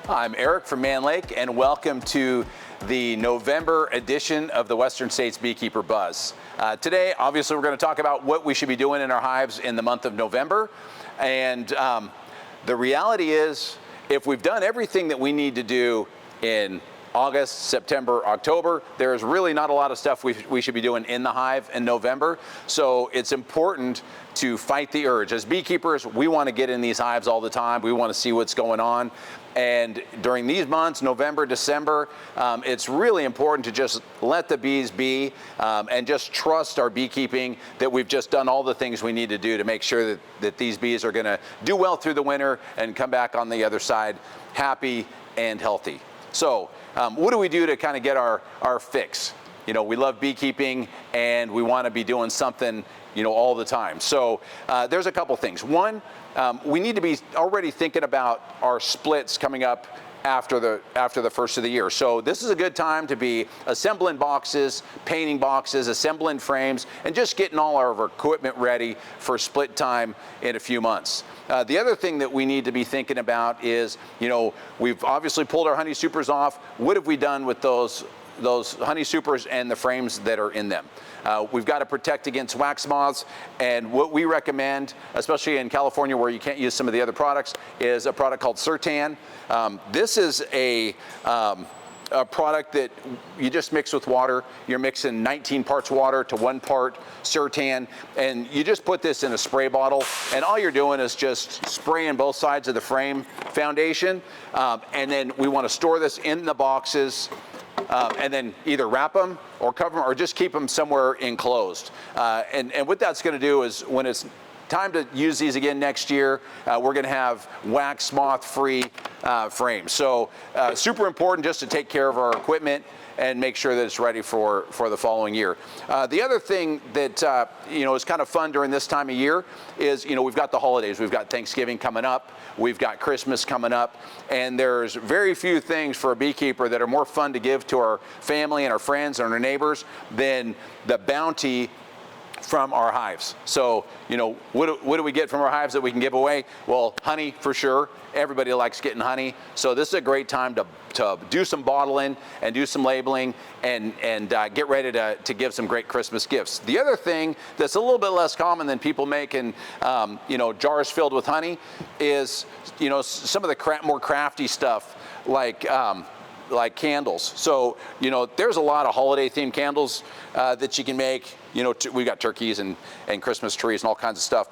I'm Eric from Mann Lake, and welcome to the November edition of the Western States Beekeeper Buzz. Today, obviously, we're going to talk about what we should be doing in our hives in the month of November. And the reality is, if we've done everything that we need to do in August, September, October, there's really not a lot of stuff we should be doing in the hive in November. So it's important to fight the urge. As beekeepers, we want to get in these hives all the time. We want to see what's going on. And during these months, November, December, it's really important to just let the bees be and just trust our beekeeping, that we've just done all the things we need to do to make sure that these bees are going to do well through the winter and come back on the other side happy and healthy. So what do we do to kind of get our fix? You know, we love beekeeping and we want to be doing something, you know, all the time. So there's a couple things. One, we need to be already thinking about our splits coming up after the first of the year. So this is a good time to be assembling boxes, painting boxes, assembling frames, and just getting all of our equipment ready for split time in a few months. The other thing that we need to be thinking about is, you know, we've obviously pulled our honey supers off. What have we done with those honey supers and the frames that are in them? We've got to protect against wax moths, and what we recommend, especially in California where you can't use some of the other products, is a product called Surtan. This is a product that you just mix with water. You're mixing 19 parts water to 1 part Surtan, and you just put this in a spray bottle, and all you're doing is just spraying both sides of the frame foundation, and then we want to store this in the boxes. And then either wrap them or cover them or just keep them somewhere enclosed. And what that's going to do is, when it's time to use these again next year, we're going to have wax moth free frames. So super important just to take care of our equipment and make sure that it's ready for the following year. The other thing that you know, is kind of fun during this time of year is, you know, we've got the holidays. We've got Thanksgiving coming up. We've got Christmas coming up. And there's very few things for a beekeeper that are more fun to give to our family and our friends and our neighbors than the bounty from our hives. So, you know, what do we get from our hives that we can give away? Well, honey for sure. Everybody likes getting honey. So this is a great time to do some bottling and do some labeling and get ready to give some great Christmas gifts. The other thing that's a little bit less common than people making, you know, jars filled with honey is, you know, some of the more crafty stuff like candles. So, you know, there's a lot of holiday themed candles that you can make. You know, we've got turkeys and Christmas trees and all kinds of stuff.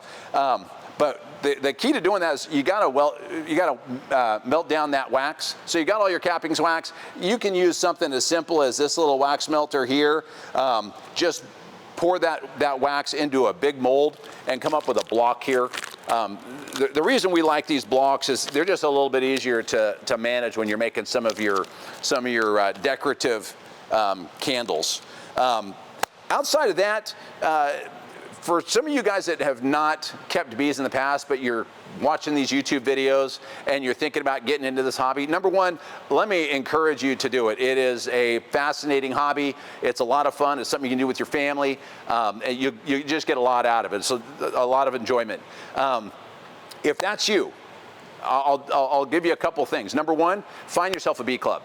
But the key to doing that is you gotta melt down that wax. So you got all your cappings wax. You can use something as simple as this little wax melter here. Just pour that wax into a big mold and come up with a block here. The reason we like these blocks is they're just a little bit easier to manage when you're making some of your decorative candles. Outside of that, for some of you guys that have not kept bees in the past, but you're watching these YouTube videos and you're thinking about getting into this hobby, number one, let me encourage you to do it. It is a fascinating hobby. It's a lot of fun. It's something you can do with your family. And you just get a lot out of it. So a lot of enjoyment. If that's you, I'll give you a couple things. Number one, find yourself a bee club.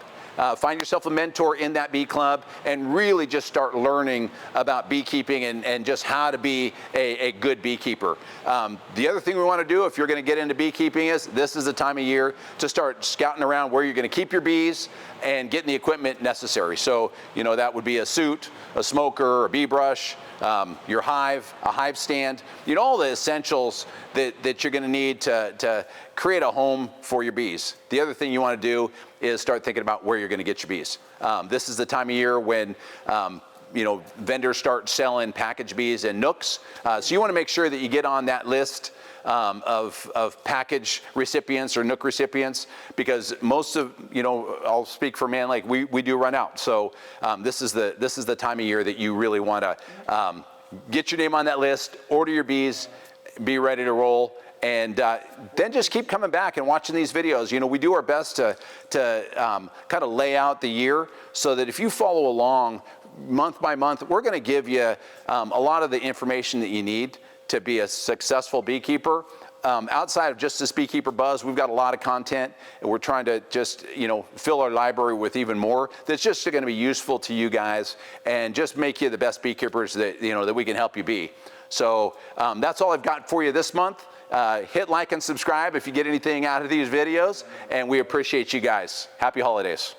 Find yourself a mentor in that bee club and really just start learning about beekeeping and just how to be a good beekeeper. The other thing we want to do if you're going to get into beekeeping is this is the time of year to start scouting around where you're going to keep your bees and getting the equipment necessary. So, you know, that would be a suit, a smoker, a bee brush, your hive, a hive stand, you know, all the essentials that you're going to need to create a home for your bees. The other thing you want to do is start thinking about where you're going to get your bees. This is the time of year when you know, vendors start selling package bees and nooks. So you want to make sure that you get on that list of package recipients or nook recipients, because most of, you know, I'll speak for Mann Lake, we do run out. So this is the time of year that you really want to get your name on that list, order your bees, be ready to roll, and then just keep coming back and watching these videos. You know, we do our best to kind of lay out the year so that if you follow along month by month, we're going to give you a lot of the information that you need to be a successful beekeeper. outside of just this Beekeeper Buzz, we've got a lot of content, and we're trying to just, fill our library with even more that's just going to be useful to you guys and just make you the best beekeepers that, that we can help you be. So that's all I've got for you this month. Hit like and subscribe if you get anything out of these videos, and we appreciate you guys. Happy holidays.